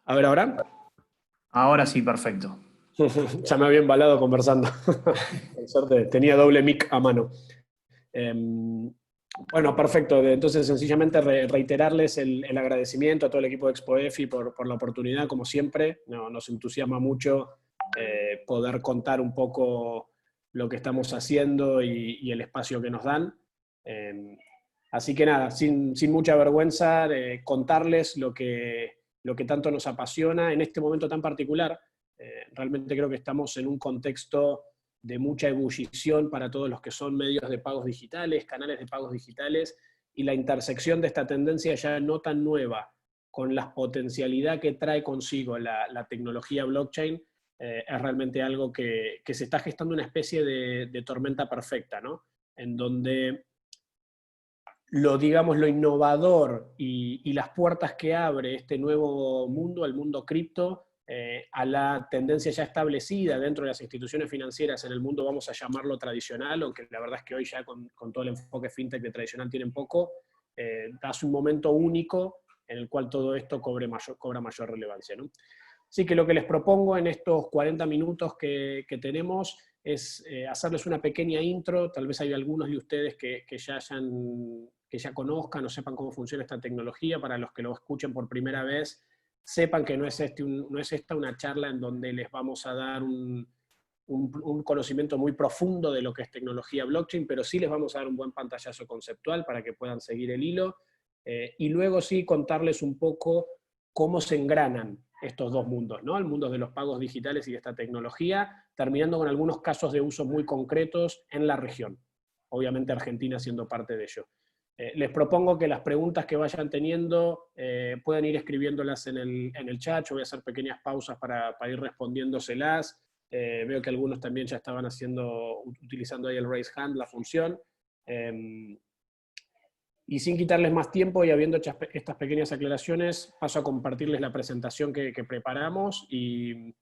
A ver, ahora. Ahora sí, perfecto. Ya me había embalado conversando. Por suerte, tenía doble mic a mano. Bueno, perfecto. Entonces, sencillamente reiterarles el agradecimiento a todo el equipo de ExpoEFI por la oportunidad, como siempre. Nos entusiasma mucho poder contar un poco lo que estamos haciendo y el espacio que nos dan. Así que nada, sin mucha vergüenza, contarles lo que tanto nos apasiona en este momento tan particular. Realmente creo que estamos en un contexto de mucha ebullición para todos los que son medios de pagos digitales, canales de pagos digitales, y la intersección de esta tendencia ya no tan nueva con la potencialidad que trae consigo la tecnología blockchain, es realmente algo que se está gestando una especie de tormenta perfecta, ¿no? En donde digamos, lo innovador y las puertas que abre este nuevo mundo, el mundo cripto, a la tendencia ya establecida dentro de las instituciones financieras en el mundo, vamos a llamarlo tradicional, aunque la verdad es que hoy ya con todo el enfoque fintech de tradicional tienen poco, hace un momento único en el cual todo esto cobra mayor relevancia, ¿no? Así que lo que les propongo en estos 40 minutos que tenemos es hacerles una pequeña intro. Tal vez hay algunos de ustedes que ya conozcan o sepan cómo funciona esta tecnología. Para los que lo escuchen por primera vez, sepan que no es esta una charla en donde les vamos a dar un conocimiento muy profundo de lo que es tecnología blockchain, pero sí les vamos a dar un buen pantallazo conceptual para que puedan seguir el hilo. Y luego sí contarles un poco cómo se engranan estos dos mundos, ¿no? El mundo de los pagos digitales y de esta tecnología, terminando con algunos casos de uso muy concretos en la región. Obviamente Argentina siendo parte de ello. Les propongo que las preguntas que vayan teniendo puedan ir escribiéndolas en el chat. Yo voy a hacer pequeñas pausas para ir respondiéndoselas. Veo que algunos también ya estaban utilizando ahí el raise hand, la función. Y sin quitarles más tiempo y habiendo hecho estas pequeñas aclaraciones, paso a compartirles la presentación que preparamos y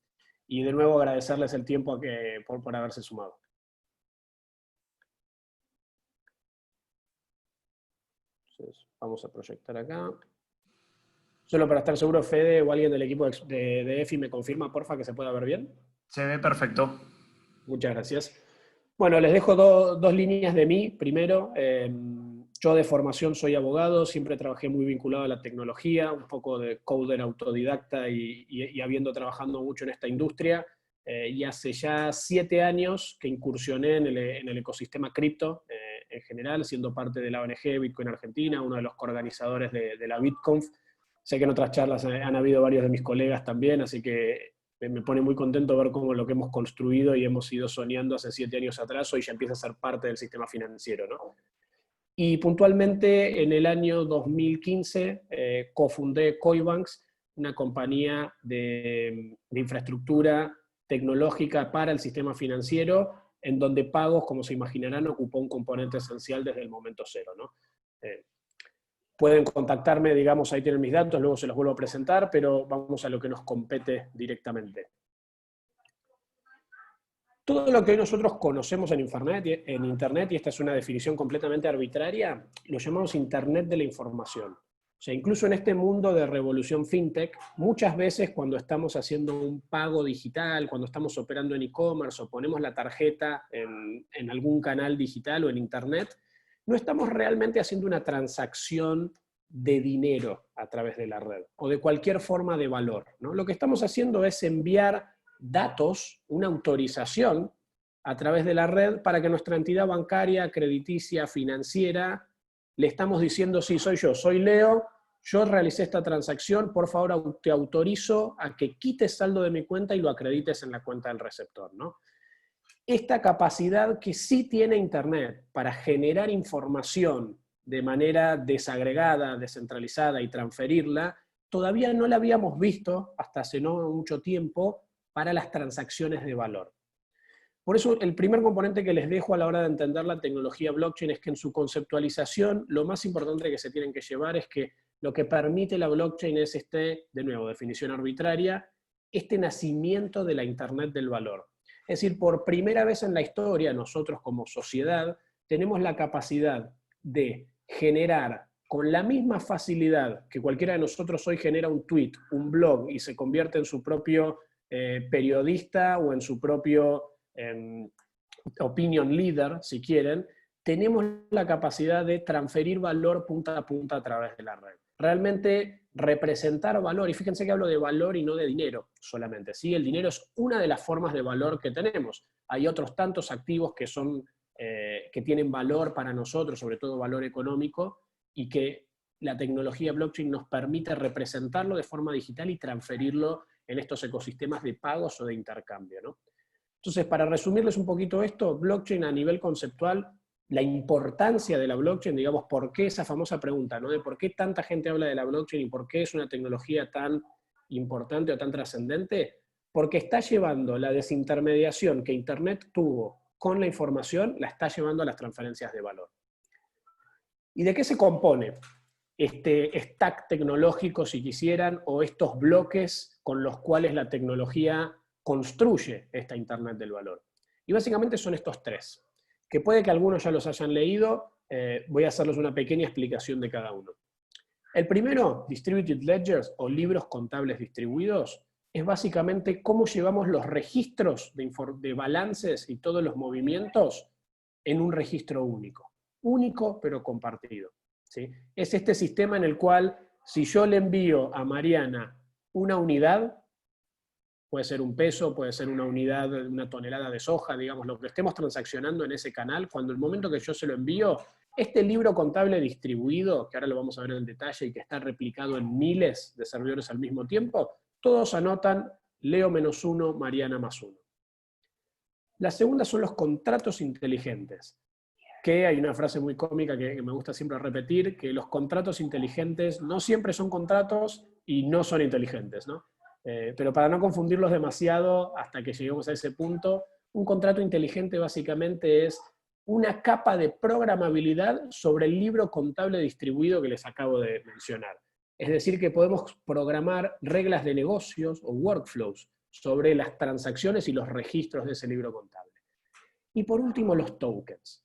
de nuevo agradecerles el tiempo por haberse sumado. Entonces, vamos a proyectar acá. Solo para estar seguro, Fede o alguien del equipo de EFI me confirma, porfa, que se pueda ver bien. Se ve perfecto. Muchas gracias. Bueno, les dejo dos líneas de mí. Primero, yo de formación soy abogado, siempre trabajé muy vinculado a la tecnología, un poco de coder autodidacta y habiendo trabajado mucho en esta industria. Y hace ya 7 años que incursioné en el ecosistema cripto en general, siendo parte de la ONG Bitcoin Argentina, uno de los coorganizadores de la BitConf. Sé que en otras charlas han habido varios de mis colegas también, así que me pone muy contento ver cómo lo que hemos construido y hemos ido soñando hace 7 años atrás, hoy ya empieza a ser parte del sistema financiero, ¿no? Y puntualmente en el año 2015 cofundé Coibanks, una compañía de infraestructura tecnológica para el sistema financiero, en donde pagos, como se imaginarán, ocupó un componente esencial desde el momento cero, ¿no? Pueden contactarme, digamos, ahí tienen mis datos, luego se los vuelvo a presentar, pero vamos a lo que nos compete directamente. Todo lo que hoy nosotros conocemos en Internet, y esta es una definición completamente arbitraria, lo llamamos Internet de la información. O sea, incluso en este mundo de revolución fintech, muchas veces cuando estamos haciendo un pago digital, cuando estamos operando en e-commerce o ponemos la tarjeta en algún canal digital o en Internet, no estamos realmente haciendo una transacción de dinero a través de la red o de cualquier forma de valor, ¿no? Lo que estamos haciendo es enviar datos, una autorización a través de la red para que nuestra entidad bancaria, crediticia, financiera, le estamos diciendo, sí, soy yo, soy Leo, yo realicé esta transacción, por favor te autorizo a que quites saldo de mi cuenta y lo acredites en la cuenta del receptor, ¿no? Esta capacidad que sí tiene Internet para generar información de manera desagregada, descentralizada y transferirla, todavía no la habíamos visto hasta hace no mucho tiempo para las transacciones de valor. Por eso el primer componente que les dejo a la hora de entender la tecnología blockchain es que en su conceptualización lo más importante que se tienen que llevar es que lo que permite la blockchain es de nuevo, definición arbitraria, este nacimiento de la Internet del valor. Es decir, por primera vez en la historia nosotros como sociedad tenemos la capacidad de generar con la misma facilidad que cualquiera de nosotros hoy genera un tweet, un blog, y se convierte en su propio periodista o en su propio opinion leader, si quieren, tenemos la capacidad de transferir valor punta a punta a través de la red. Realmente representar valor, y fíjense que hablo de valor y no de dinero solamente, ¿sí? El dinero es una de las formas de valor que tenemos. Hay otros tantos activos que tienen valor para nosotros, sobre todo valor económico, y que la tecnología blockchain nos permite representarlo de forma digital y transferirlo en estos ecosistemas de pagos o de intercambio, ¿no? Entonces, para resumirles un poquito esto, blockchain a nivel conceptual, la importancia de la blockchain, digamos, por qué esa famosa pregunta, ¿no? De por qué tanta gente habla de la blockchain y por qué es una tecnología tan importante o tan trascendente, porque está llevando la desintermediación que Internet tuvo con la información, la está llevando a las transferencias de valor. ¿Y de qué se compone este stack tecnológico, si quisieran, o estos bloques con los cuales la tecnología construye esta Internet del valor? Y básicamente son estos tres, que puede que algunos ya los hayan leído, voy a hacerles una pequeña explicación de cada uno. El primero, Distributed Ledgers, o libros contables distribuidos, es básicamente cómo llevamos los registros de balances y todos los movimientos en un registro único. Único, pero compartido, ¿sí? Es este sistema en el cual, si yo le envío a Mariana una unidad, puede ser un peso, puede ser una unidad, una tonelada de soja, digamos, lo que estemos transaccionando en ese canal, cuando el momento que yo se lo envío, este libro contable distribuido, que ahora lo vamos a ver en detalle y que está replicado en miles de servidores al mismo tiempo, todos anotan Leo -1, Mariana +1. La segunda son los contratos inteligentes, que hay una frase muy cómica que me gusta siempre repetir, que los contratos inteligentes no siempre son contratos y no son inteligentes, ¿no? Pero para no confundirlos demasiado hasta que lleguemos a ese punto, un contrato inteligente básicamente es una capa de programabilidad sobre el libro contable distribuido que les acabo de mencionar. Es decir, que podemos programar reglas de negocios o workflows sobre las transacciones y los registros de ese libro contable. Y por último, los tokens,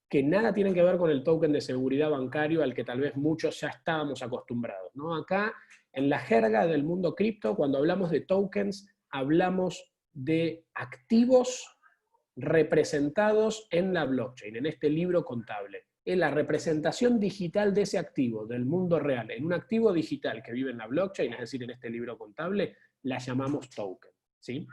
que nada tienen que ver con el token de seguridad bancario al que tal vez muchos ya estábamos acostumbrados, ¿no? Acá, en la jerga del mundo cripto, cuando hablamos de tokens, hablamos de activos representados en la blockchain, en este libro contable. Es la representación digital de ese activo, del mundo real, en un activo digital que vive en la blockchain, es decir, en este libro contable, la llamamos token, ¿sí?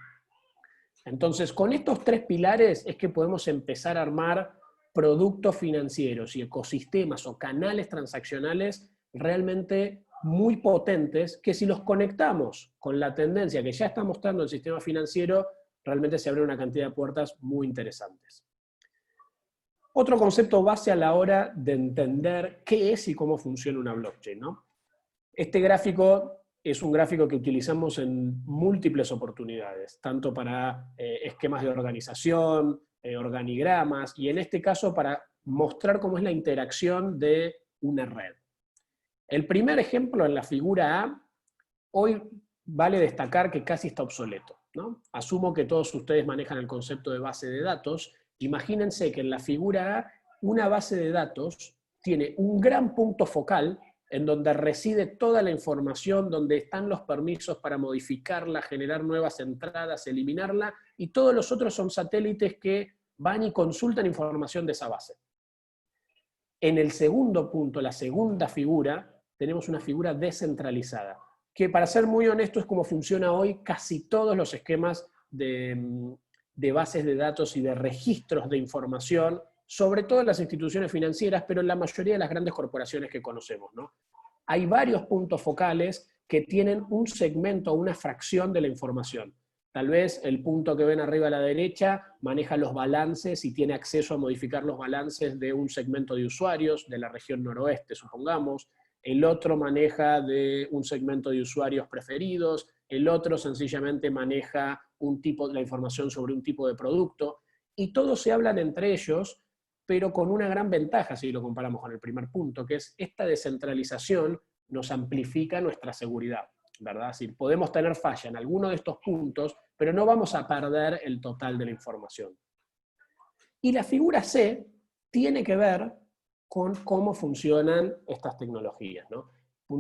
Entonces, con estos tres pilares es que podemos empezar a armar productos financieros y ecosistemas o canales transaccionales realmente muy potentes, que si los conectamos con la tendencia que ya está mostrando el sistema financiero, realmente se abre una cantidad de puertas muy interesantes. Otro concepto base a la hora de entender qué es y cómo funciona una blockchain, ¿no? Este gráfico es un gráfico que utilizamos en múltiples oportunidades, tanto para esquemas de organización, organigramas, y en este caso para mostrar cómo es la interacción de una red. El primer ejemplo en la figura A, hoy vale destacar que casi está obsoleto, ¿no? Asumo que todos ustedes manejan el concepto de base de datos. Imagínense que en la figura A, una base de datos tiene un gran punto focal en donde reside toda la información, donde están los permisos para modificarla, generar nuevas entradas, eliminarla, y todos los otros son satélites que van y consultan información de esa base. En el segundo punto, la segunda figura, tenemos una figura descentralizada, que para ser muy honesto es como funciona hoy casi todos los esquemas de bases de datos y de registros de información, sobre todo en las instituciones financieras, pero en la mayoría de las grandes corporaciones que conocemos, ¿no? Hay varios puntos focales que tienen un segmento o una fracción de la información. Tal vez el punto que ven arriba a la derecha maneja los balances y tiene acceso a modificar los balances de un segmento de usuarios de la región noroeste, supongamos. El otro maneja de un segmento de usuarios preferidos. El otro sencillamente maneja la información sobre un tipo de producto. Y todos se hablan entre ellos, pero con una gran ventaja si lo comparamos con el primer punto, que es esta descentralización nos amplifica nuestra seguridad, ¿verdad? Es decir, podemos tener falla en alguno de estos puntos, pero no vamos a perder el total de la información. Y la figura C tiene que ver con cómo funcionan estas tecnologías, ¿no?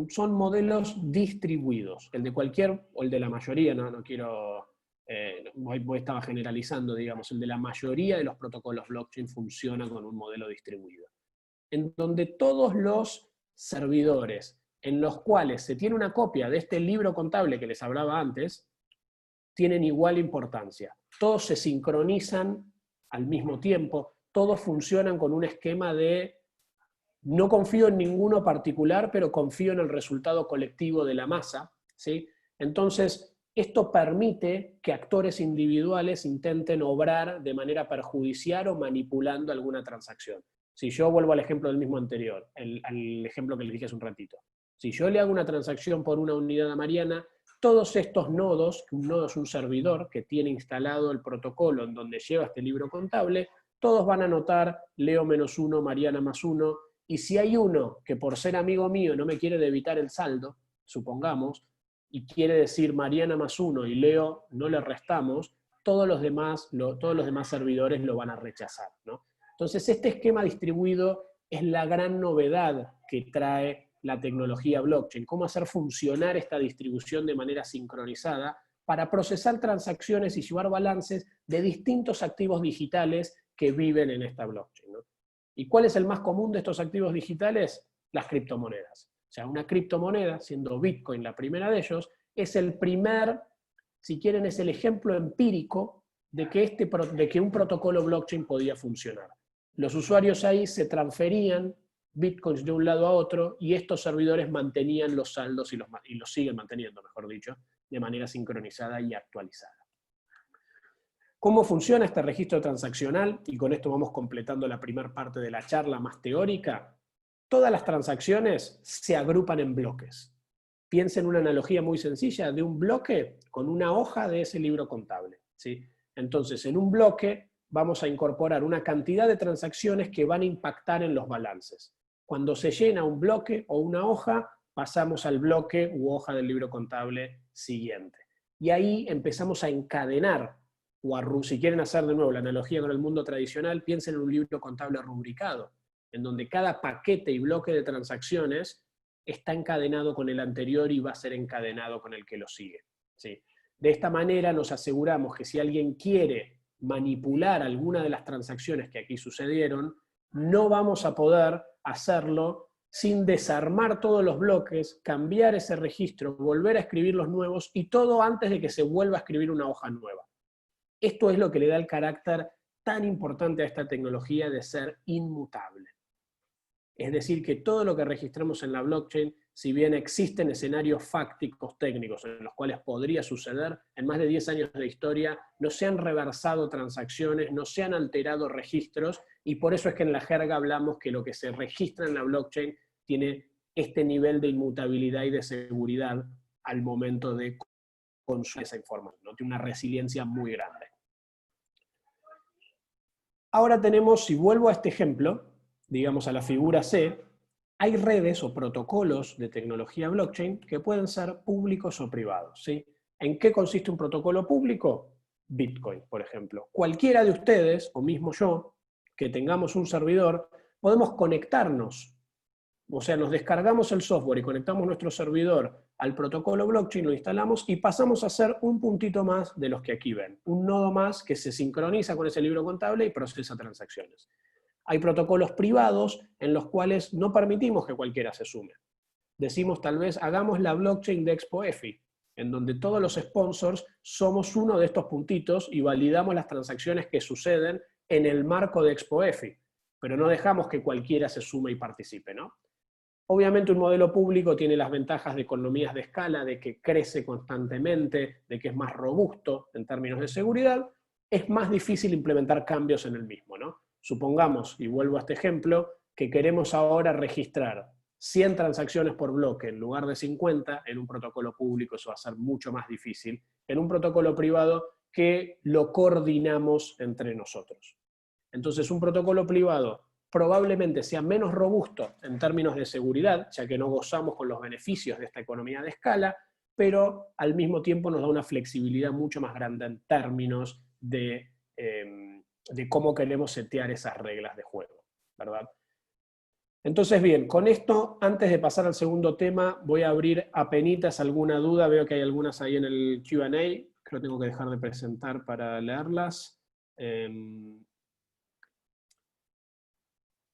Son modelos distribuidos, el de cualquier, o el de la mayoría, no quiero, estaba generalizando, digamos, el de la mayoría de los protocolos blockchain funciona con un modelo distribuido, en donde todos los servidores en los cuales se tiene una copia de este libro contable que les hablaba antes, tienen igual importancia. Todos se sincronizan al mismo tiempo, todos funcionan con un esquema de no confío en ninguno particular, pero confío en el resultado colectivo de la masa, ¿sí? Entonces, esto permite que actores individuales intenten obrar de manera perjudicial o manipulando alguna transacción. Si yo vuelvo al ejemplo del mismo anterior, al ejemplo que les dije hace un ratito. Si yo le hago una transacción por una unidad a Mariana, todos estos nodos, un nodo es un servidor que tiene instalado el protocolo en donde lleva este libro contable, todos van a anotar Leo -1, Mariana +1, y si hay uno que por ser amigo mío no me quiere debitar el saldo, supongamos, y quiere decir Mariana +1 y Leo no le restamos, todos los demás servidores lo van a rechazar, ¿no? Entonces este esquema distribuido es la gran novedad que trae la tecnología blockchain, cómo hacer funcionar esta distribución de manera sincronizada para procesar transacciones y llevar balances de distintos activos digitales que viven en esta blockchain, ¿no? ¿Y cuál es el más común de estos activos digitales? Las criptomonedas. O sea, una criptomoneda, siendo Bitcoin la primera de ellos, es el primer, si quieren, es el ejemplo empírico de que un protocolo blockchain podía funcionar. Los usuarios ahí se transferían Bitcoins de un lado a otro y estos servidores mantenían los saldos y los siguen manteniendo, mejor dicho, de manera sincronizada y actualizada. ¿Cómo funciona este registro transaccional? Y con esto vamos completando la primera parte de la charla más teórica. Todas las transacciones se agrupan en bloques. Piensen en una analogía muy sencilla de un bloque con una hoja de ese libro contable, ¿sí? Entonces, en un bloque vamos a incorporar una cantidad de transacciones que van a impactar en los balances. Cuando se llena un bloque o una hoja, pasamos al bloque u hoja del libro contable siguiente. Y ahí empezamos a encadenar, si quieren hacer de nuevo la analogía con el mundo tradicional, piensen en un libro contable rubricado, en donde cada paquete y bloque de transacciones está encadenado con el anterior y va a ser encadenado con el que lo sigue, ¿sí? De esta manera nos aseguramos que si alguien quiere manipular alguna de las transacciones que aquí sucedieron, no vamos a poder hacerlo sin desarmar todos los bloques, cambiar ese registro, volver a escribir los nuevos y todo antes de que se vuelva a escribir una hoja nueva. Esto es lo que le da el carácter tan importante a esta tecnología de ser inmutable. Es decir, que todo lo que registramos en la blockchain, si bien existen escenarios fácticos técnicos en los cuales podría suceder, en más de 10 años de historia no se han reversado transacciones, no se han alterado registros, y por eso es que en la jerga hablamos que lo que se registra en la blockchain tiene este nivel de inmutabilidad y de seguridad al momento de consumir esa información, ¿no? Tiene una resiliencia muy grande. Ahora tenemos, si vuelvo a este ejemplo, digamos a la figura C, hay redes o protocolos de tecnología blockchain que pueden ser públicos o privados, ¿sí? ¿En qué consiste un protocolo público? Bitcoin, por ejemplo. Cualquiera de ustedes, o mismo yo, que tengamos un servidor, podemos conectarnos. O sea, nos descargamos el software y conectamos nuestro servidor al protocolo blockchain, lo instalamos y pasamos a ser un puntito más de los que aquí ven. Un nodo más que se sincroniza con ese libro contable y procesa transacciones. Hay protocolos privados en los cuales no permitimos que cualquiera se sume. Decimos tal vez, hagamos la blockchain de ExpoEFI, en donde todos los sponsors somos uno de estos puntitos y validamos las transacciones que suceden en el marco de ExpoEFI, pero no dejamos que cualquiera se sume y participe, ¿no? Obviamente un modelo público tiene las ventajas de economías de escala, de que crece constantemente, de que es más robusto en términos de seguridad. Es más difícil implementar cambios en el mismo, ¿no? Supongamos, y vuelvo a este ejemplo, que queremos ahora registrar 100 transacciones por bloque en lugar de 50, en un protocolo público eso va a ser mucho más difícil. En un protocolo privado que lo coordinamos entre nosotros. Entonces un protocolo privado probablemente sea menos robusto en términos de seguridad, ya que no gozamos con los beneficios de esta economía de escala, pero al mismo tiempo nos da una flexibilidad mucho más grande en términos de cómo queremos setear esas reglas de juego, ¿verdad? Entonces, bien, con esto, antes de pasar al segundo tema, voy a abrir apenitas alguna duda. Veo que hay algunas ahí en el Q&A. Creo que tengo que dejar de presentar para leerlas.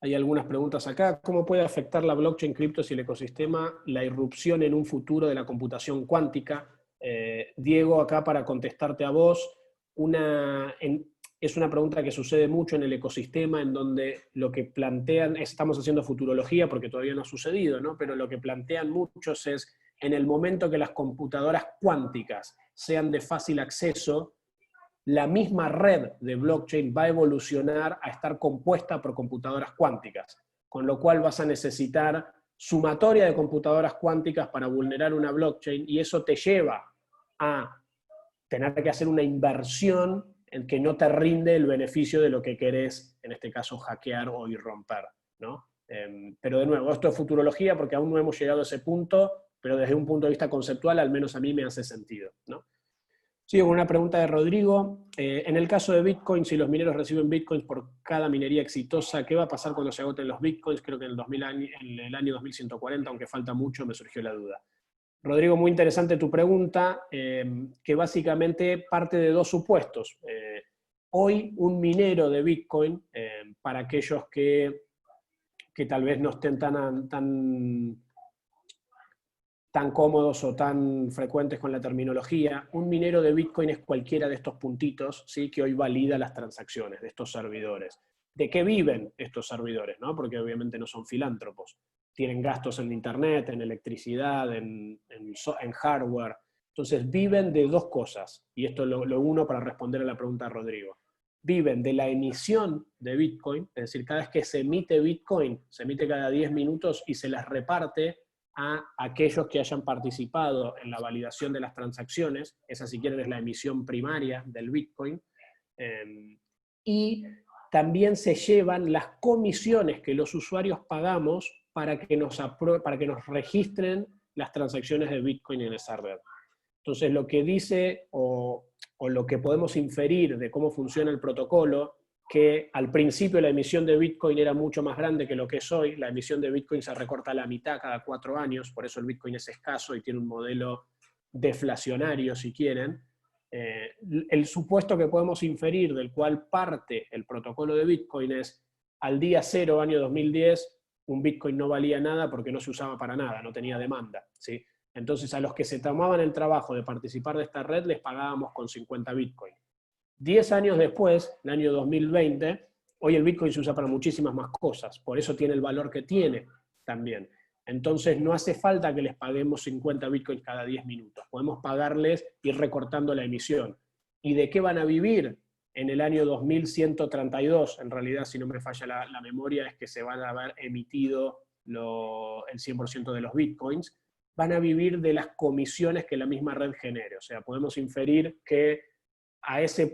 Hay algunas preguntas acá. ¿Cómo puede afectar la blockchain, criptos y el ecosistema la irrupción en un futuro de la computación cuántica? Diego, acá para contestarte a vos, es una pregunta que sucede mucho en el ecosistema, en donde lo que plantean, estamos haciendo futurología porque todavía no ha sucedido, ¿no? Pero lo que plantean muchos es, en el momento que las computadoras cuánticas sean de fácil acceso, la misma red de blockchain va a evolucionar a estar compuesta por computadoras cuánticas, con lo cual vas a necesitar sumatoria de computadoras cuánticas para vulnerar una blockchain, y eso te lleva a tener que hacer una inversión en que no te rinde el beneficio de lo que querés, en este caso, hackear o irromper, ¿no? Pero de nuevo, esto es futurología porque aún no hemos llegado a ese punto, pero desde un punto de vista conceptual, al menos a mí me hace sentido, ¿no? Sigo con una pregunta de Rodrigo. En el caso de Bitcoin, si los mineros reciben Bitcoins por cada minería exitosa, ¿qué va a pasar cuando se agoten los Bitcoins? Creo que en el año 2140, aunque falta mucho, me surgió la duda. Rodrigo, muy interesante tu pregunta, que básicamente parte de dos supuestos. Hoy un minero de Bitcoin, para aquellos que tal vez no estén tan cómodos o tan frecuentes con la terminología, un minero de Bitcoin es cualquiera de estos puntitos, ¿sí?, que hoy valida las transacciones de estos servidores. ¿De qué viven estos servidores, no? Porque obviamente no son filántropos. Tienen gastos en internet, en electricidad, en hardware. Entonces viven de dos cosas, y esto lo uno para responder a la pregunta de Rodrigo. Viven de la emisión de Bitcoin, es decir, cada vez que se emite Bitcoin, se emite cada 10 minutos y se las reparte a aquellos que hayan participado en la validación de las transacciones. Esa, si quieren, es la emisión primaria del Bitcoin. Y también se llevan las comisiones que los usuarios pagamos para que nos registren las transacciones de Bitcoin en esa red. Entonces, lo que dice o lo que podemos inferir de cómo funciona el protocolo, que al principio la emisión de Bitcoin era mucho más grande que lo que es hoy. La emisión de Bitcoin se recorta a la mitad cada 4 años, por eso el Bitcoin es escaso y tiene un modelo deflacionario, si quieren. El supuesto que podemos inferir, del cual parte el protocolo de Bitcoin, es: al día 0, año 2010, un Bitcoin no valía nada porque no se usaba para nada, no tenía demanda, ¿sí? Entonces, a los que se tomaban el trabajo de participar de esta red les pagábamos con 50 Bitcoin. 10 años después, el año 2020, hoy el Bitcoin se usa para muchísimas más cosas, por eso tiene el valor que tiene también. Entonces no hace falta que les paguemos 50 Bitcoins cada 10 minutos, podemos pagarles y recortando la emisión. ¿Y de qué van a vivir? En el año 2132, en realidad, si no me falla la memoria, es que se van a haber emitido el 100% de los Bitcoins. Van a vivir de las comisiones que la misma red genere. O sea, podemos inferir que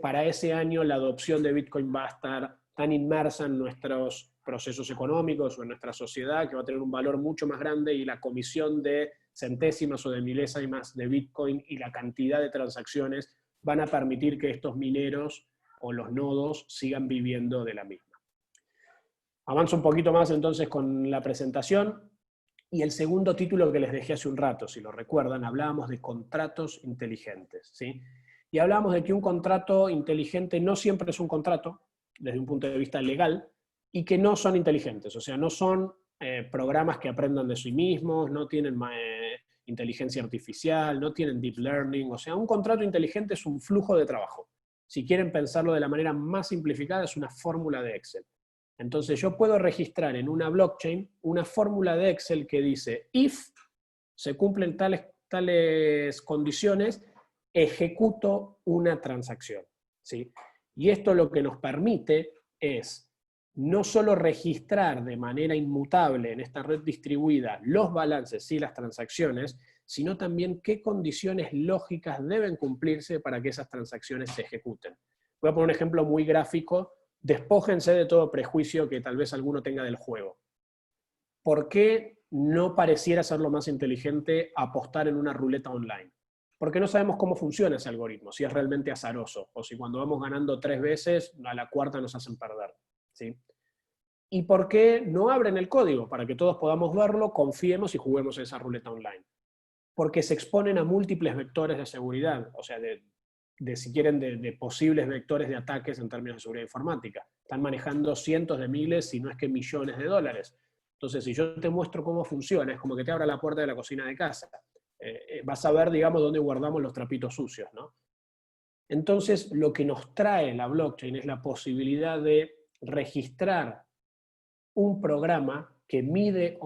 para ese año la adopción de Bitcoin va a estar tan inmersa en nuestros procesos económicos o en nuestra sociedad, que va a tener un valor mucho más grande, y la comisión de centésimas o de milésimas de Bitcoin y la cantidad de transacciones van a permitir que estos mineros o los nodos sigan viviendo de la misma. Avanzo un poquito más entonces con la presentación. Y el segundo título que les dejé hace un rato, si lo recuerdan, hablábamos de contratos inteligentes, ¿sí? Y hablábamos de que un contrato inteligente no siempre es un contrato, desde un punto de vista legal, y que no son inteligentes, o sea, no son programas que aprendan de sí mismos, no tienen inteligencia artificial, no tienen deep learning. O sea, un contrato inteligente es un flujo de trabajo. Si quieren pensarlo de la manera más simplificada, es una fórmula de Excel. Entonces yo puedo registrar en una blockchain una fórmula de Excel que dice: if se cumplen tales condiciones, ejecuto una transacción, ¿sí? Y esto lo que nos permite es no solo registrar de manera inmutable en esta red distribuida los balances y las transacciones, sino también qué condiciones lógicas deben cumplirse para que esas transacciones se ejecuten. Voy a poner un ejemplo muy gráfico. Despójense de todo prejuicio que tal vez alguno tenga del juego. ¿Por qué no pareciera ser lo más inteligente apostar en una ruleta online? Porque no sabemos cómo funciona ese algoritmo, si es realmente azaroso, o si cuando vamos ganando 3 veces, a la cuarta nos hacen perder, ¿sí? ¿Y por qué no abren el código? Para que todos podamos verlo, confiemos y juguemos esa ruleta online. Porque se exponen a múltiples vectores de seguridad, o sea, si quieren, de posibles vectores de ataques en términos de seguridad informática. Están manejando cientos de miles, si no es que millones de dólares. Entonces, si yo te muestro cómo funciona, es como que te abra la puerta de la cocina de casa. Vas a ver, digamos, dónde guardamos los trapitos sucios, ¿no? Entonces, lo que nos trae la blockchain es la posibilidad de registrar un programa que mide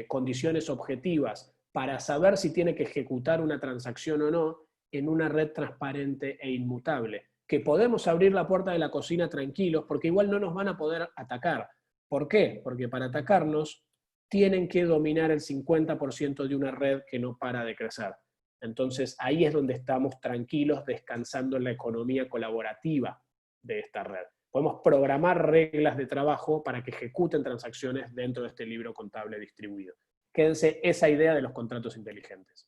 condiciones objetivas para saber si tiene que ejecutar una transacción o no en una red transparente e inmutable. Que podemos abrir la puerta de la cocina tranquilos porque igual no nos van a poder atacar. ¿Por qué? Porque para atacarnos tienen que dominar el 50% de una red que no para de crecer. Entonces ahí es donde estamos tranquilos descansando en la economía colaborativa de esta red. Podemos programar reglas de trabajo para que ejecuten transacciones dentro de este libro contable distribuido. Quédense esa idea de los contratos inteligentes.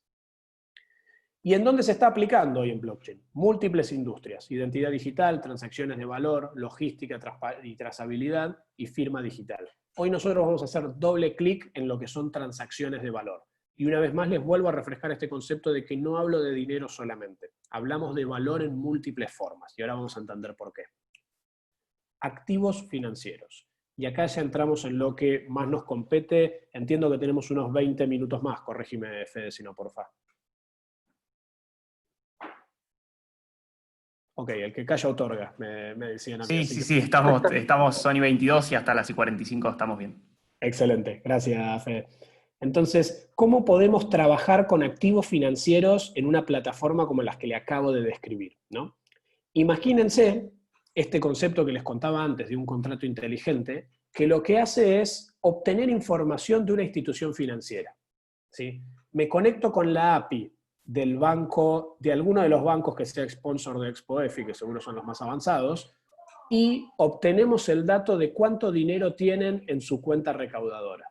¿Y en dónde se está aplicando hoy en blockchain? Múltiples industrias: identidad digital, transacciones de valor, logística y trazabilidad y firma digital. Hoy nosotros vamos a hacer doble clic en lo que son transacciones de valor. Y una vez más les vuelvo a refrescar este concepto de que no hablo de dinero solamente. Hablamos de valor en múltiples formas. Y ahora vamos a entender por qué. Activos financieros. Y acá ya entramos en lo que más nos compete. Entiendo que tenemos unos 20 minutos más. Corregime, Fede, si no, porfa. Ok, el que calla otorga, me decían a mí. Sí, estamos Sony 22 y hasta las 45 estamos bien. Excelente, gracias, Fede. Entonces, ¿cómo podemos trabajar con activos financieros en una plataforma como las que le acabo de describir, ¿no? Imagínense este concepto que les contaba antes de un contrato inteligente, que lo que hace es obtener información de una institución financiera, ¿sí? Me conecto con la API del banco, de alguno de los bancos que sea sponsor de ExpoEFI, que seguro son los más avanzados, y obtenemos el dato de cuánto dinero tienen en su cuenta recaudadora.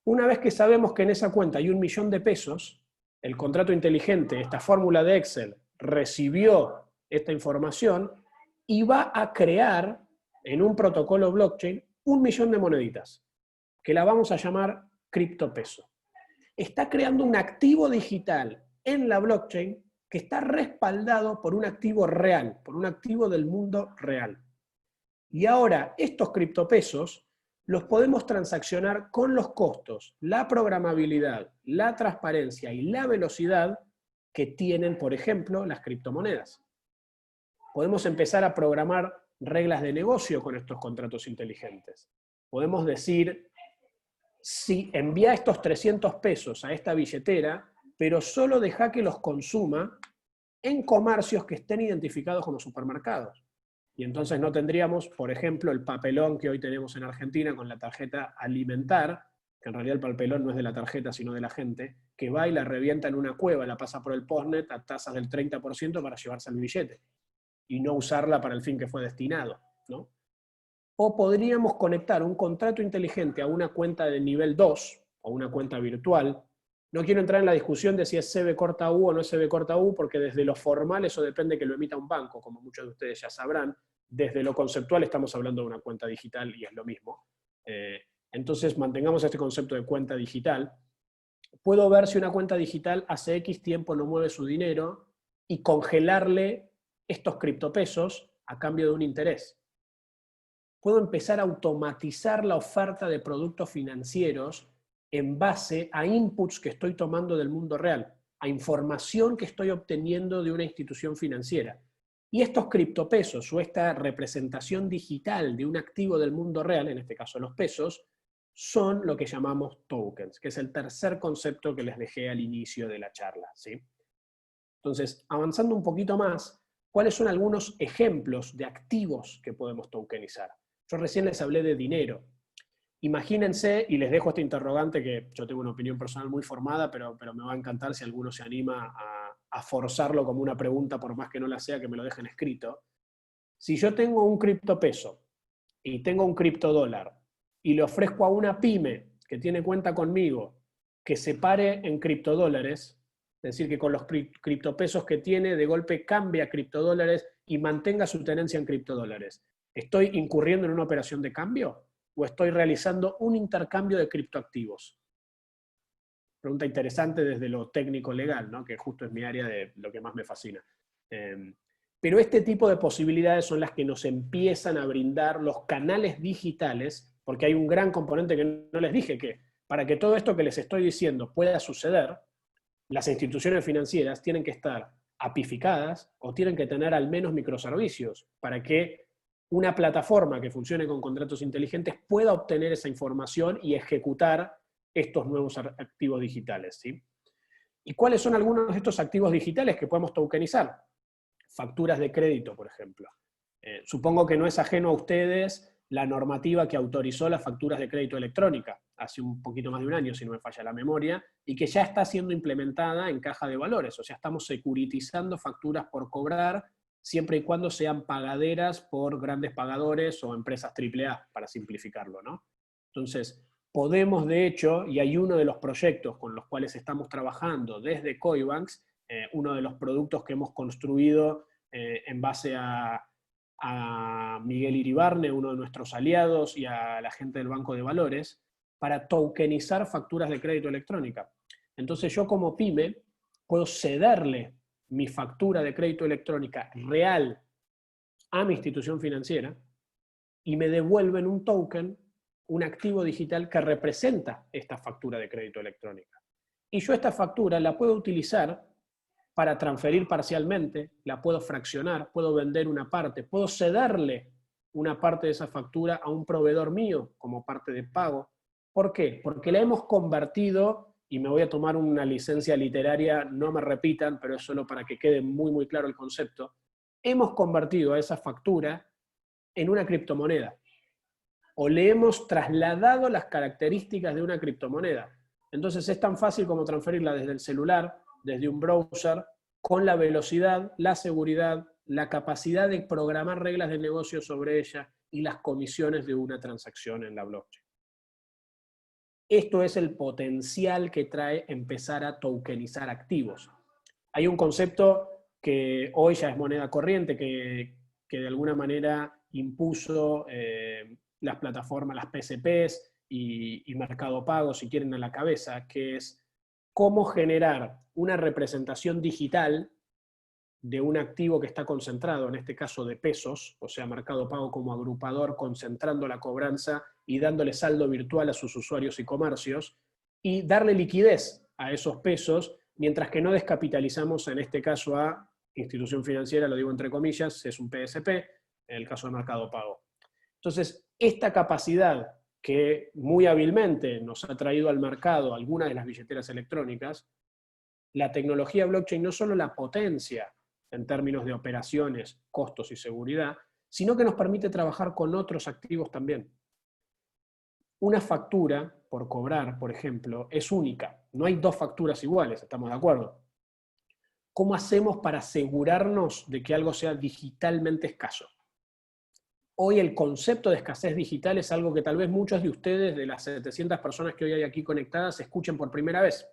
Una vez que sabemos que en esa cuenta hay 1 millón de pesos, el contrato inteligente, esta fórmula de Excel, recibió esta información y va a crear en un protocolo blockchain 1 millón de moneditas, que la vamos a llamar criptopeso. Está creando un activo digital en la blockchain que está respaldado por un activo real, por un activo del mundo real. Y ahora estos criptopesos los podemos transaccionar con los costos, la programabilidad, la transparencia y la velocidad que tienen, por ejemplo, las criptomonedas. Podemos empezar a programar reglas de negocio con estos contratos inteligentes. Podemos decir, si envía estos 300 pesos a esta billetera, pero solo deja que los consuma en comercios que estén identificados como supermercados. Y entonces no tendríamos, por ejemplo, el papelón que hoy tenemos en Argentina con la tarjeta alimentar, que en realidad el papelón no es de la tarjeta, sino de la gente, que va y la revienta en una cueva, la pasa por el postnet a tasas del 30% para llevarse el billete, y no usarla para el fin que fue destinado, ¿no? O podríamos conectar un contrato inteligente a una cuenta de nivel 2, o una cuenta virtual. No quiero entrar en la discusión de si es CB corta U o no es CB corta U, porque desde lo formal eso depende que lo emita un banco, como muchos de ustedes ya sabrán. Desde lo conceptual estamos hablando de una cuenta digital y es lo mismo. Entonces mantengamos este concepto de cuenta digital. Puedo ver si una cuenta digital hace X tiempo no mueve su dinero y congelarle estos criptopesos a cambio de un interés. Puedo empezar a automatizar la oferta de productos financieros en base a inputs que estoy tomando del mundo real, a información que estoy obteniendo de una institución financiera. Y estos criptopesos o esta representación digital de un activo del mundo real, en este caso los pesos, son lo que llamamos tokens, que es el tercer concepto que les dejé al inicio de la charla, ¿sí? Entonces, avanzando un poquito más, ¿cuáles son algunos ejemplos de activos que podemos tokenizar? Yo recién les hablé de dinero. Imagínense, y les dejo este interrogante que yo tengo una opinión personal muy formada, pero me va a encantar si alguno se anima a forzarlo como una pregunta, por más que no la sea, que me lo dejen escrito. Si yo tengo un criptopeso y tengo un criptodólar y le ofrezco a una pyme que tiene cuenta conmigo que se pare en criptodólares, es decir, que con los criptopesos que tiene de golpe cambie a criptodólares y mantenga su tenencia en criptodólares, ¿Estoy incurriendo en una operación de cambio o estoy realizando un intercambio de criptoactivos? Pregunta interesante desde lo técnico legal, ¿no? Que justo es mi área de lo que más me fascina. Pero este tipo de posibilidades son las que nos empiezan a brindar los canales digitales, porque hay un gran componente que no les dije, que para que todo esto que les estoy diciendo pueda suceder, las instituciones financieras tienen que estar apificadas o tienen que tener al menos microservicios para que una plataforma que funcione con contratos inteligentes pueda obtener esa información y ejecutar estos nuevos activos digitales, ¿sí? ¿Y cuáles son algunos de estos activos digitales que podemos tokenizar? Facturas de crédito, por ejemplo. Supongo que no es ajeno a ustedes la normativa que autorizó las facturas de crédito electrónica hace un poquito más de un año, si no me falla la memoria, y que ya está siendo implementada en caja de valores. O sea, estamos securitizando facturas por cobrar siempre y cuando sean pagaderas por grandes pagadores o empresas AAA, para simplificarlo, ¿no? Entonces, podemos, de hecho, y hay uno de los proyectos con los cuales estamos trabajando desde Coibanks, uno de los productos que hemos construido en base a Miguel Iribarne, uno de nuestros aliados, y a la gente del Banco de Valores, para tokenizar facturas de crédito electrónica. Entonces yo como pyme puedo cederle mi factura de crédito electrónica real a mi institución financiera y me devuelven un token, un activo digital que representa esta factura de crédito electrónica. Y yo esta factura la puedo utilizar para transferir parcialmente, la puedo fraccionar, puedo vender una parte, puedo cederle una parte de esa factura a un proveedor mío como parte de pago. ¿Por qué? Porque la hemos convertido, y me voy a tomar una licencia literaria, no me repitan, pero es solo para que quede muy, muy claro el concepto, hemos convertido a esa factura en una criptomoneda, o le hemos trasladado las características de una criptomoneda. Entonces es tan fácil como transferirla desde el celular, desde un browser, con la velocidad, la seguridad, la capacidad de programar reglas de negocio sobre ella y las comisiones de una transacción en la blockchain. Esto es el potencial que trae empezar a tokenizar activos. Hay un concepto que hoy ya es moneda corriente, que de alguna manera impuso las plataformas, las PSPs y Mercado Pago, si quieren, a la cabeza, que es cómo generar una representación digital de un activo que está concentrado, en este caso de pesos, o sea, Mercado Pago como agrupador, concentrando la cobranza y dándole saldo virtual a sus usuarios y comercios, y darle liquidez a esos pesos, mientras que no descapitalizamos, en este caso, a institución financiera, lo digo entre comillas, es un PSP, en el caso de Mercado Pago. Entonces, esta capacidad que muy hábilmente nos ha traído al mercado algunas de las billeteras electrónicas, la tecnología blockchain no solo la potencia en términos de operaciones, costos y seguridad, sino que nos permite trabajar con otros activos también. Una factura por cobrar, por ejemplo, es única. No hay dos facturas iguales, ¿estamos de acuerdo? ¿Cómo hacemos para asegurarnos de que algo sea digitalmente escaso? Hoy el concepto de escasez digital es algo que tal vez muchos de ustedes, de las 700 personas que hoy hay aquí conectadas, escuchen por primera vez.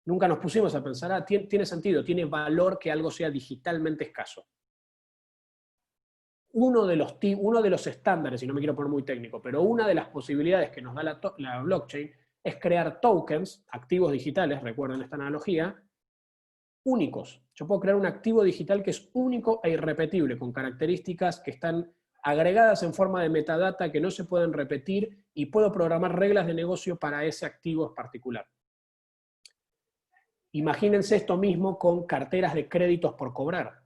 Nunca nos pusimos a pensar, tiene sentido, tiene valor que algo sea digitalmente escaso. Uno de los estándares, y no me quiero poner muy técnico, pero una de las posibilidades que nos da la blockchain es crear tokens, activos digitales, recuerden esta analogía, únicos. Yo puedo crear un activo digital que es único e irrepetible, con características que están agregadas en forma de metadata que no se pueden repetir, y puedo programar reglas de negocio para ese activo en particular. Imagínense esto mismo con carteras de créditos por cobrar.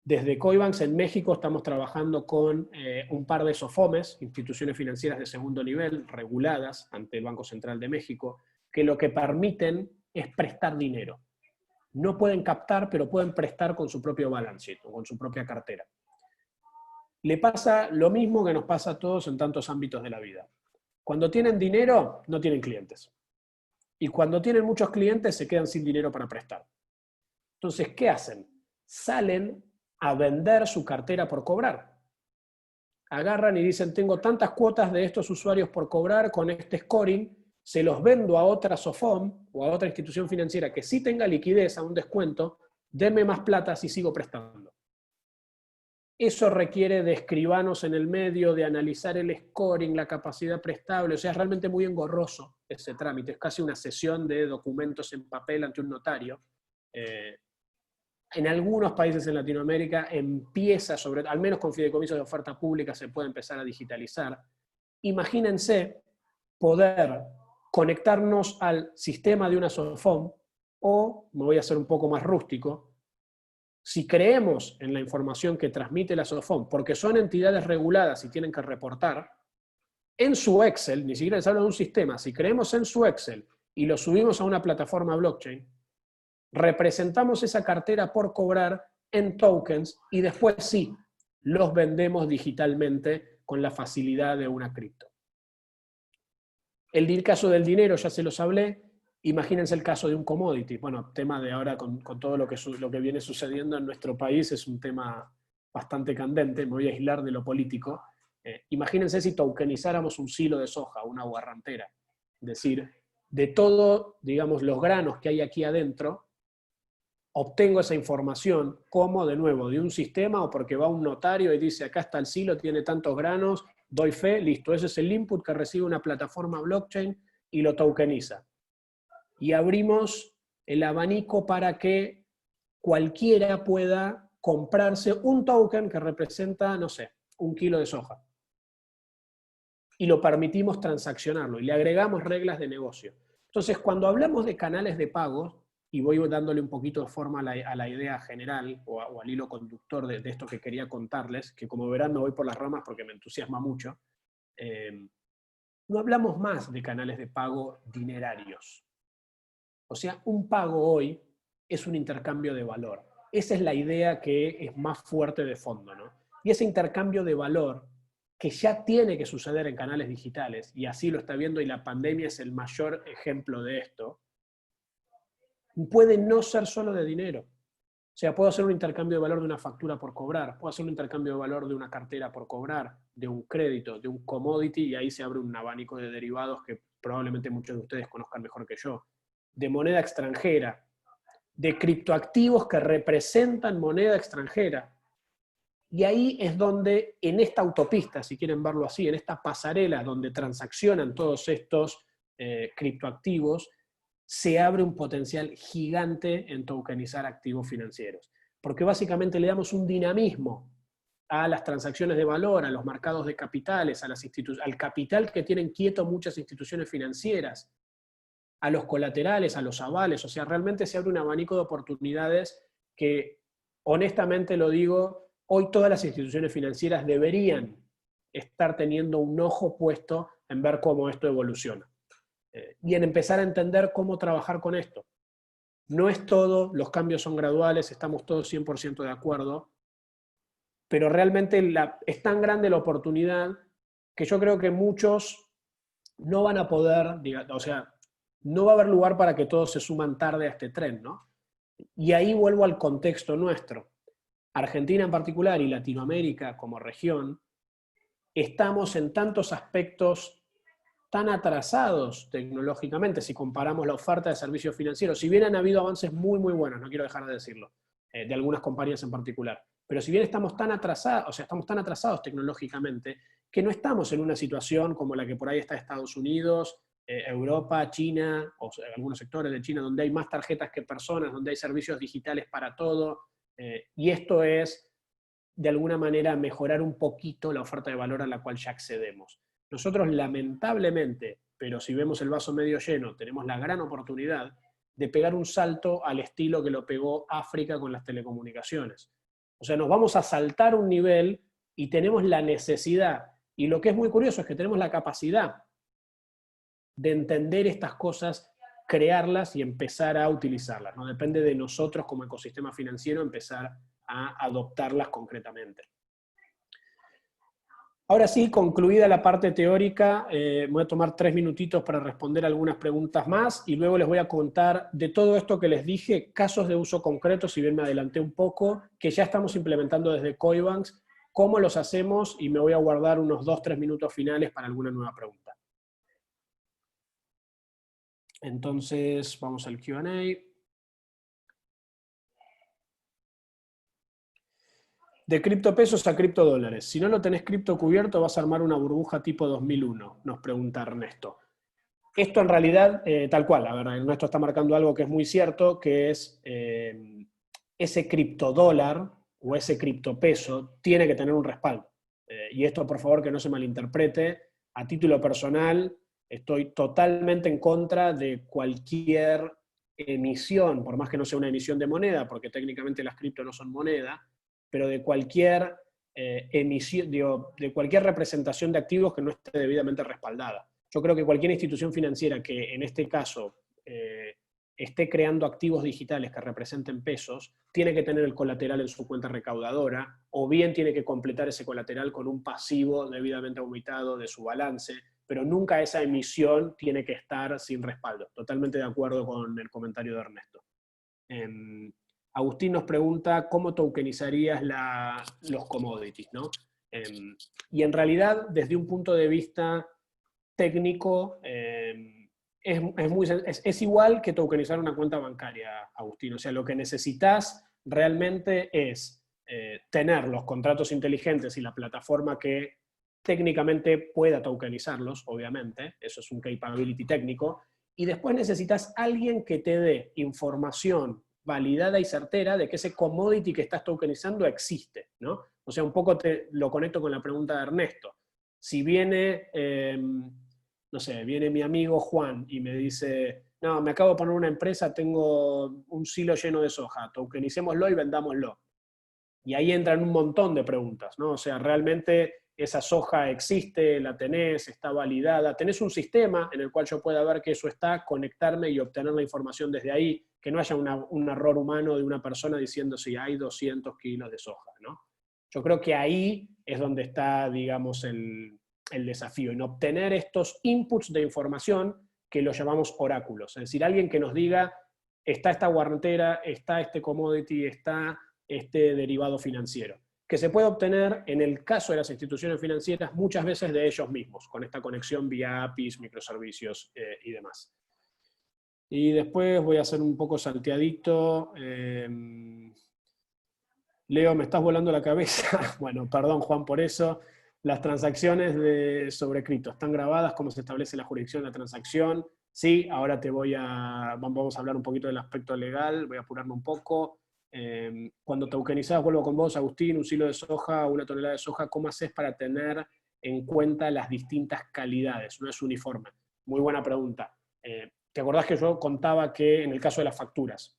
Desde Coibanks en México estamos trabajando con un par de SOFOMES, instituciones financieras de segundo nivel, reguladas ante el Banco Central de México, que lo que permiten es prestar dinero. No pueden captar, pero pueden prestar con su propio balance sheet o con su propia cartera. Le pasa lo mismo que nos pasa a todos en tantos ámbitos de la vida. Cuando tienen dinero, no tienen clientes. Y cuando tienen muchos clientes, se quedan sin dinero para prestar. Entonces, ¿qué hacen? Salen a vender su cartera por cobrar. Agarran y dicen, tengo tantas cuotas de estos usuarios por cobrar con este scoring, se los vendo a otra SOFOM o a otra institución financiera que sí tenga liquidez a un descuento, denme más plata si sigo prestando. Eso requiere de escribanos en el medio, de analizar el scoring, la capacidad prestable, o sea, es realmente muy engorroso ese trámite, es casi una sesión de documentos en papel ante un notario. En algunos países en Latinoamérica empieza, al menos con fideicomisos de oferta pública, se puede empezar a digitalizar. Imagínense poder conectarnos al sistema de una SOFOM, o, me voy a hacer un poco más rústico, si creemos en la información que transmite la SOFOM, porque son entidades reguladas y tienen que reportar, en su Excel, ni siquiera les hablo de un sistema, si creemos en su Excel y lo subimos a una plataforma blockchain, representamos esa cartera por cobrar en tokens y después sí, los vendemos digitalmente con la facilidad de una cripto. El caso del dinero ya se los hablé. Imagínense el caso de un commodity. Bueno, tema de ahora con todo lo que viene sucediendo en nuestro país es un tema bastante candente, me voy a aislar de lo político. Imagínense si tokenizáramos un silo de soja, una guarrantera. Es decir, de todo, digamos, los granos que hay aquí adentro, obtengo esa información como, de nuevo, de un sistema o porque va un notario y dice, acá está el silo, tiene tantos granos, doy fe, listo. Ese es el input que recibe una plataforma blockchain y lo tokeniza. Y abrimos el abanico para que cualquiera pueda comprarse un token que representa, no sé, 1 kilo de soja. Y lo permitimos transaccionarlo y le agregamos reglas de negocio. Entonces, cuando hablamos de canales de pago, y voy dándole un poquito de forma a la idea general o al hilo conductor de esto que quería contarles, que como verán me voy por las ramas porque me entusiasma mucho, no hablamos más de canales de pago dinerarios. O sea, un pago hoy es un intercambio de valor. Esa es la idea que es más fuerte de fondo, ¿no? Y ese intercambio de valor, que ya tiene que suceder en canales digitales, y así lo está viendo, y la pandemia es el mayor ejemplo de esto, puede no ser solo de dinero. O sea, puedo hacer un intercambio de valor de una factura por cobrar, puedo hacer un intercambio de valor de una cartera por cobrar, de un crédito, de un commodity, y ahí se abre un abanico de derivados que probablemente muchos de ustedes conozcan mejor que yo, de moneda extranjera, de criptoactivos que representan moneda extranjera. Y ahí es donde, en esta autopista, si quieren verlo así, en esta pasarela donde transaccionan todos estos criptoactivos, se abre un potencial gigante en tokenizar activos financieros. Porque básicamente le damos un dinamismo a las transacciones de valor, a los mercados de capitales, al capital que tienen quieto muchas instituciones financieras, a los colaterales, a los avales. O sea, realmente se abre un abanico de oportunidades que, honestamente lo digo, hoy todas las instituciones financieras deberían estar teniendo un ojo puesto en ver cómo esto evoluciona. Y en empezar a entender cómo trabajar con esto. No es todo, los cambios son graduales, estamos todos 100% de acuerdo, pero realmente es tan grande la oportunidad que yo creo que muchos no van a poder, o sea, no va a haber lugar para que todos se suman tarde a este tren, ¿no? Y ahí vuelvo al contexto nuestro. Argentina en particular y Latinoamérica como región, estamos en tantos aspectos tan atrasados tecnológicamente si comparamos la oferta de servicios financieros. Si bien han habido avances muy, muy buenos, no quiero dejar de decirlo, de algunas compañías en particular, pero si bien estamos tan atrasados, o sea, estamos tan atrasados tecnológicamente, que no estamos en una situación como la que por ahí está Estados Unidos, Europa, China, o sea, algunos sectores de China, donde hay más tarjetas que personas, donde hay servicios digitales para todo, y esto es, de alguna manera, mejorar un poquito la oferta de valor a la cual ya accedemos. Nosotros, lamentablemente, pero si vemos el vaso medio lleno, tenemos la gran oportunidad de pegar un salto al estilo que lo pegó África con las telecomunicaciones. O sea, nos vamos a saltar un nivel y tenemos la necesidad, y lo que es muy curioso es que tenemos la capacidad de entender estas cosas, crearlas y empezar a utilizarlas. No depende de nosotros como ecosistema financiero empezar a adoptarlas concretamente. Ahora sí, concluida la parte teórica, voy a tomar 3 minutitos para responder algunas preguntas más y luego les voy a contar de todo esto que les dije, casos de uso concretos, si bien me adelanté un poco, que ya estamos implementando desde Coinbanks, cómo los hacemos, y me voy a guardar unos 2-3 minutos finales para alguna nueva pregunta. Entonces, vamos al Q&A. De criptopesos a criptodólares. Si no lo tenés cripto cubierto, vas a armar una burbuja tipo 2001, nos pregunta Ernesto. Esto en realidad, tal cual, a ver, Ernesto está marcando algo que es muy cierto, que es ese criptodólar o ese criptopeso tiene que tener un respaldo. Y esto, por favor, que no se malinterprete. A título personal, estoy totalmente en contra de cualquier emisión, por más que no sea una emisión de moneda, porque técnicamente las cripto no son moneda, pero de cualquier emisión, digo, de cualquier representación de activos que no esté debidamente respaldada. Yo creo que cualquier institución financiera que en este caso esté creando activos digitales que representen pesos, tiene que tener el colateral en su cuenta recaudadora, o bien tiene que completar ese colateral con un pasivo debidamente aumentado de su balance, pero nunca esa emisión tiene que estar sin respaldo. Totalmente de acuerdo con el comentario de Ernesto. Agustín nos pregunta cómo tokenizarías los commodities, ¿no? Y en realidad, desde un punto de vista técnico, es igual que tokenizar una cuenta bancaria, Agustín. O sea, lo que necesitas realmente es tener los contratos inteligentes y la plataforma que técnicamente pueda tokenizarlos, obviamente, eso es un capability técnico, y después necesitas alguien que te dé información validada y certera de que ese commodity que estás tokenizando existe, ¿no? O sea, un poco lo conecto con la pregunta de Ernesto. Si viene, no sé, viene mi amigo Juan y me dice, no, me acabo de poner una empresa, tengo un silo lleno de soja, tokenicémoslo y vendámoslo. Y ahí entran un montón de preguntas, ¿no? O sea, realmente esa soja existe, la tenés, está validada, tenés un sistema en el cual yo pueda ver que eso está, conectarme y obtener la información desde ahí, que no haya un error humano de una persona diciendo si hay 200 kilos de soja, ¿no? Yo creo que ahí es donde está, digamos, el desafío, en obtener estos inputs de información que los llamamos oráculos. Es decir, alguien que nos diga, está esta guarantera, está este commodity, está este derivado financiero, que se puede obtener, en el caso de las instituciones financieras, muchas veces de ellos mismos, con esta conexión vía APIs, microservicios y demás. Y después voy a hacer un poco salteadito. Leo, me estás volando la cabeza. Bueno, perdón, Juan, por eso. Las transacciones sobre cripto están grabadas, cómo se establece la jurisdicción de la transacción. Sí, ahora vamos a hablar un poquito del aspecto legal, voy a apurarme un poco. Cuando tokenizás, vuelvo con vos, Agustín, un silo de soja, una tonelada de soja, ¿cómo haces para tener en cuenta las distintas calidades? No es uniforme. Muy buena pregunta. ¿Te acordás que yo contaba que en el caso de las facturas,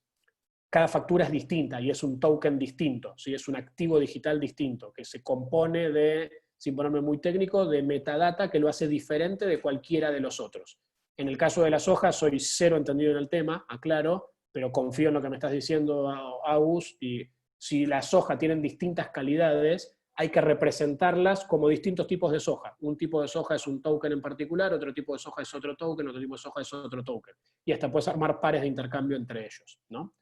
cada factura es distinta y es un token distinto, ¿sí? Es un activo digital distinto, que se compone de, sin ponerme muy técnico, de metadata que lo hace diferente de cualquiera de los otros. En el caso de las hojas, soy cero entendido en el tema, aclaro, pero confío en lo que me estás diciendo, Agus, y si las sojas tienen distintas calidades, hay que representarlas como distintos tipos de soja. Un tipo de soja es un token en particular, otro tipo de soja es otro token, otro tipo de soja es otro token. Y hasta puedes armar pares de intercambio entre ellos, ¿no?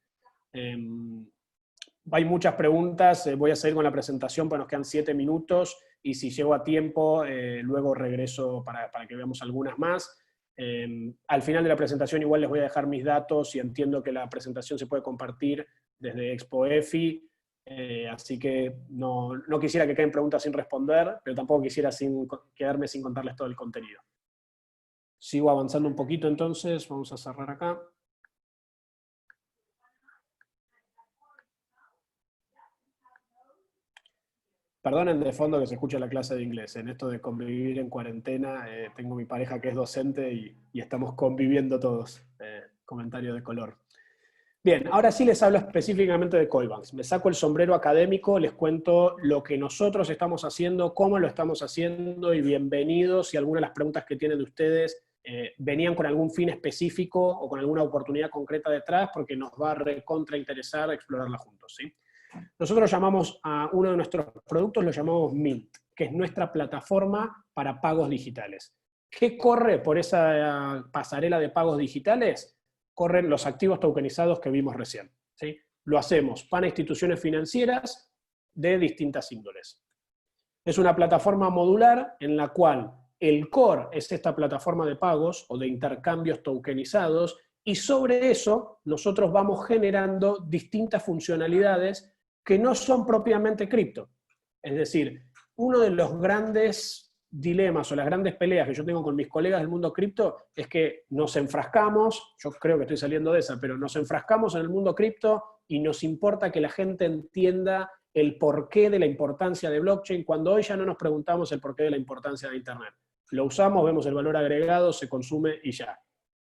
Hay muchas preguntas, voy a seguir con la presentación, pues nos quedan 7 minutos, y si llego a tiempo, luego regreso para que veamos algunas más. Al final de la presentación igual les voy a dejar mis datos, y entiendo que la presentación se puede compartir desde ExpoEFI, así que no quisiera que queden preguntas sin responder, pero tampoco quisiera quedarme sin contarles todo el contenido. Sigo avanzando un poquito entonces, vamos a cerrar acá. Perdonen de fondo que se escuche la clase de inglés. En esto de convivir en cuarentena, tengo mi pareja que es docente y estamos conviviendo todos. Comentario de color. Bien, ahora sí les hablo específicamente de Coinbase. Me saco el sombrero académico, les cuento lo que nosotros estamos haciendo, cómo lo estamos haciendo, y bienvenidos. Y algunas de las preguntas que tienen de ustedes venían con algún fin específico o con alguna oportunidad concreta detrás, porque nos va a recontra interesar explorarla juntos, ¿sí? Nosotros llamamos a uno de nuestros productos, lo llamamos Mint, que es nuestra plataforma para pagos digitales. ¿Qué corre por esa pasarela de pagos digitales? Corren los activos tokenizados que vimos recién, ¿sí? Lo hacemos para instituciones financieras de distintas índoles. Es una plataforma modular en la cual el core es esta plataforma de pagos o de intercambios tokenizados, y sobre eso nosotros vamos generando distintas funcionalidades que no son propiamente cripto. Es decir, uno de los grandes dilemas o las grandes peleas que yo tengo con mis colegas del mundo cripto es que nos enfrascamos, yo creo que estoy saliendo de esa, pero nos enfrascamos en el mundo cripto y nos importa que la gente entienda el porqué de la importancia de blockchain, cuando hoy ya no nos preguntamos el porqué de la importancia de Internet. Lo usamos, vemos el valor agregado, se consume y ya.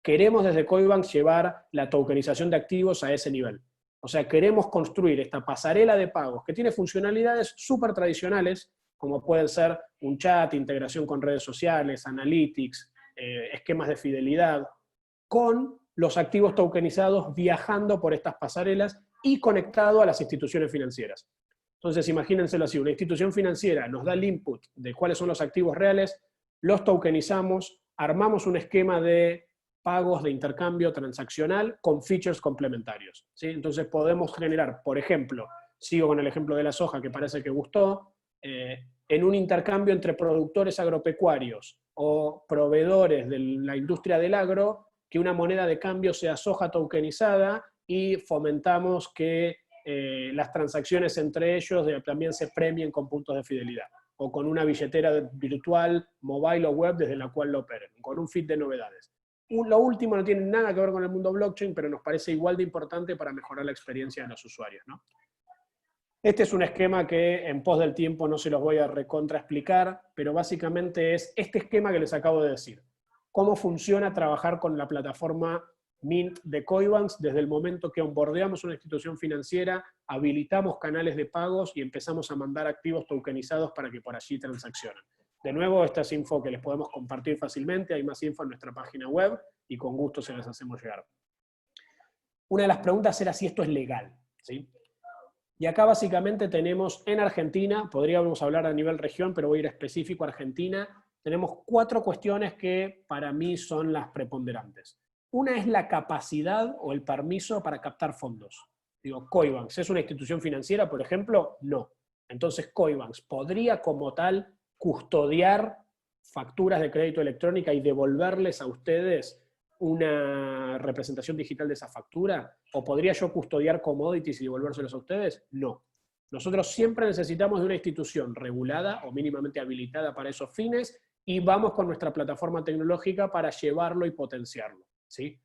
Queremos desde Coinbanks llevar la tokenización de activos a ese nivel. O sea, queremos construir esta pasarela de pagos que tiene funcionalidades súper tradicionales, como pueden ser un chat, integración con redes sociales, analytics, esquemas de fidelidad, con los activos tokenizados viajando por estas pasarelas y conectado a las instituciones financieras. Entonces, imagínenselo así, una institución financiera nos da el input de cuáles son los activos reales, los tokenizamos, armamos un esquema de pagos de intercambio transaccional con features complementarios, ¿sí? Entonces podemos generar, por ejemplo, sigo con el ejemplo de la soja que parece que gustó, en un intercambio entre productores agropecuarios o proveedores de la industria del agro, que una moneda de cambio sea soja tokenizada y fomentamos que las transacciones entre ellos también se premien con puntos de fidelidad, o con una billetera virtual, mobile o web desde la cual lo operen, con un feed de novedades. Lo último no tiene nada que ver con el mundo blockchain, pero nos parece igual de importante para mejorar la experiencia de los usuarios, ¿no? Este es un esquema que en pos del tiempo no se los voy a recontra explicar, pero básicamente es este esquema que les acabo de decir. Cómo funciona trabajar con la plataforma Mint de Coinbanks desde el momento que onboardeamos una institución financiera, habilitamos canales de pagos y empezamos a mandar activos tokenizados para que por allí transaccionen. De nuevo, esta es info que les podemos compartir fácilmente, hay más info en nuestra página web y con gusto se las hacemos llegar. Una de las preguntas era si esto es legal, ¿sí? Y acá básicamente tenemos en Argentina, podríamos hablar a nivel región, pero voy a ir específico a Argentina, tenemos 4 cuestiones que para mí son las preponderantes. Una es la capacidad o el permiso para captar fondos. Digo, Coinbanks, ¿es una institución financiera, por ejemplo? No. Entonces Coinbanks podría como tal custodiar facturas de crédito electrónica y devolverles a ustedes una representación digital de esa factura? ¿O podría yo custodiar commodities y devolvérselos a ustedes? No. Nosotros siempre necesitamos de una institución regulada o mínimamente habilitada para esos fines y vamos con nuestra plataforma tecnológica para llevarlo y potenciarlo, ¿sí?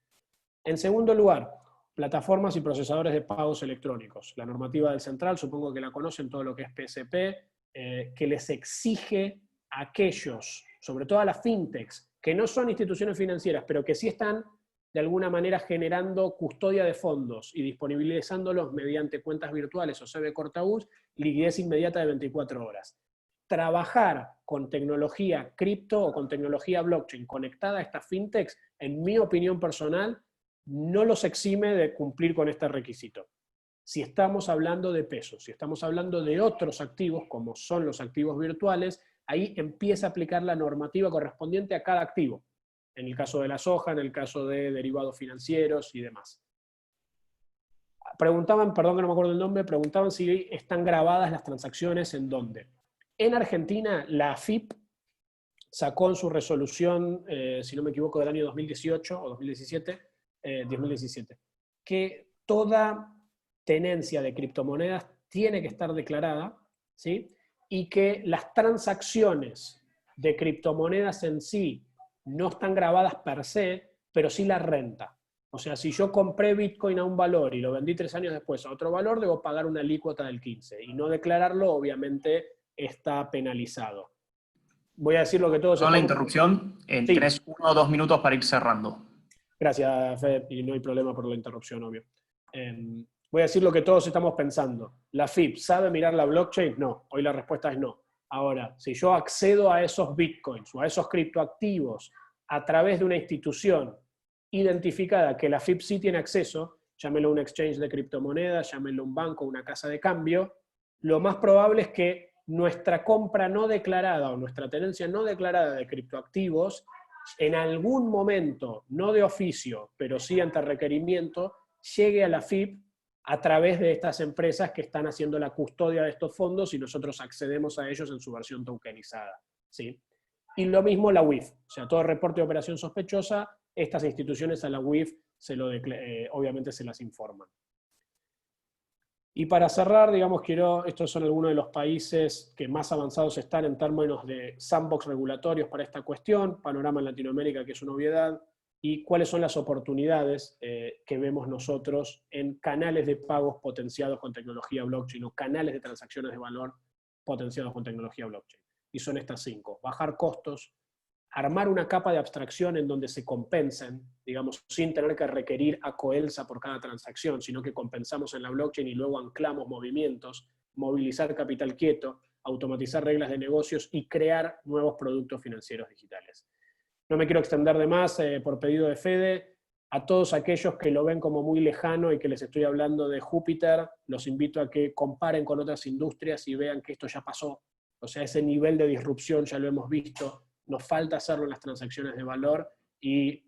En segundo lugar, plataformas y procesadores de pagos electrónicos. La normativa del Central, supongo que la conocen, todo lo que es PSP, que les exige a aquellos, sobre todo a las fintechs, que no son instituciones financieras, pero que sí están de alguna manera generando custodia de fondos y disponibilizándolos mediante cuentas virtuales o CB Cortaús, liquidez inmediata de 24 horas. Trabajar con tecnología cripto o con tecnología blockchain conectada a estas fintechs, en mi opinión personal, no los exime de cumplir con este requisito. Si estamos hablando de pesos, si estamos hablando de otros activos, como son los activos virtuales, ahí empieza a aplicar la normativa correspondiente a cada activo. En el caso de la soja, en el caso de derivados financieros y demás. Preguntaban, perdón que no me acuerdo el nombre, preguntaban si están grabadas las transacciones en dónde. En Argentina, la AFIP sacó en su resolución, si no me equivoco, del año 2018 o 2017, 2017, que toda tenencia de criptomonedas tiene que estar declarada, ¿sí? Y que las transacciones de criptomonedas en sí no están grabadas per se, pero sí la renta. O sea, si yo compré Bitcoin a un valor y lo vendí 3 años después a otro valor, debo pagar una alícuota del 15%. Y no declararlo, obviamente, está penalizado. Voy a decir lo que todos Con la estamos... interrupción, Sí. tenés 1 o 2 minutos para ir cerrando. Gracias, Fede, y no hay problema por la interrupción, obvio. Voy a decir lo que todos estamos pensando. ¿La FIP sabe mirar la blockchain? No. Hoy la respuesta es no. Ahora, si yo accedo a esos bitcoins o a esos criptoactivos a través de una institución identificada que la FIP sí tiene acceso, llámelo un exchange de criptomonedas, llámelo un banco, una casa de cambio, lo más probable es que nuestra compra no declarada o nuestra tenencia no declarada de criptoactivos en algún momento, no de oficio, pero sí ante requerimiento, llegue a la FIP a través de estas empresas que están haciendo la custodia de estos fondos y nosotros accedemos a ellos en su versión tokenizada, ¿sí? Y lo mismo la UIF, o sea, todo reporte de operación sospechosa, estas instituciones a la UIF obviamente se las informan. Y para cerrar, digamos, estos son algunos de los países que más avanzados están en términos de sandbox regulatorios para esta cuestión, panorama en Latinoamérica, que es una obviedad, y cuáles son las oportunidades que vemos nosotros en canales de pagos potenciados con tecnología blockchain, o canales de transacciones de valor potenciados con tecnología blockchain. Y son estas 5. Bajar costos, armar una capa de abstracción en donde se compensen, digamos, sin tener que requerir a Coelsa por cada transacción, sino que compensamos en la blockchain y luego anclamos movimientos, movilizar capital quieto, automatizar reglas de negocios y crear nuevos productos financieros digitales. No me quiero extender de más, por pedido de Fede. A todos aquellos que lo ven como muy lejano y que les estoy hablando de Júpiter, los invito a que comparen con otras industrias y vean que esto ya pasó. O sea, ese nivel de disrupción ya lo hemos visto. Nos falta hacerlo en las transacciones de valor y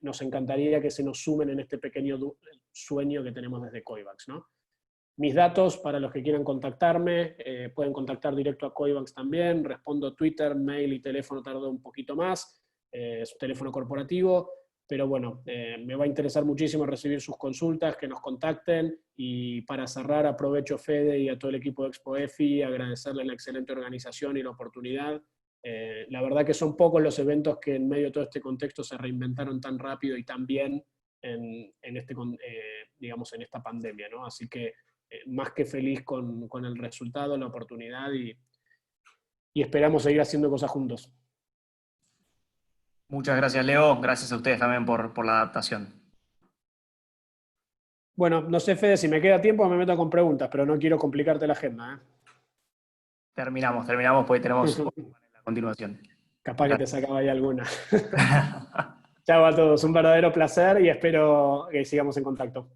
nos encantaría que se nos sumen en este pequeño sueño que tenemos desde Coibax, ¿no? Mis datos, para los que quieran contactarme, pueden contactar directo a Coibax también. Respondo Twitter, mail y teléfono, tardo un poquito más. Es un teléfono corporativo, pero bueno, me va a interesar muchísimo recibir sus consultas, que nos contacten, y para cerrar aprovecho, Fede, y a todo el equipo de Expo EFI, agradecerles la excelente organización y la oportunidad. La verdad que son pocos los eventos que en medio de todo este contexto se reinventaron tan rápido y tan bien digamos, en esta pandemia, ¿no? Así que más que feliz con el resultado, la oportunidad, y esperamos seguir haciendo cosas juntos. Muchas gracias, Leo. Gracias a ustedes también por la adaptación. Bueno, no sé, Fede, si me queda tiempo me meto con preguntas, pero no quiero complicarte la agenda, ¿eh? Terminamos, porque tenemos la continuación. Capaz que te Gracias. sacaba ahí alguna. Chao a todos, un verdadero placer y espero que sigamos en contacto.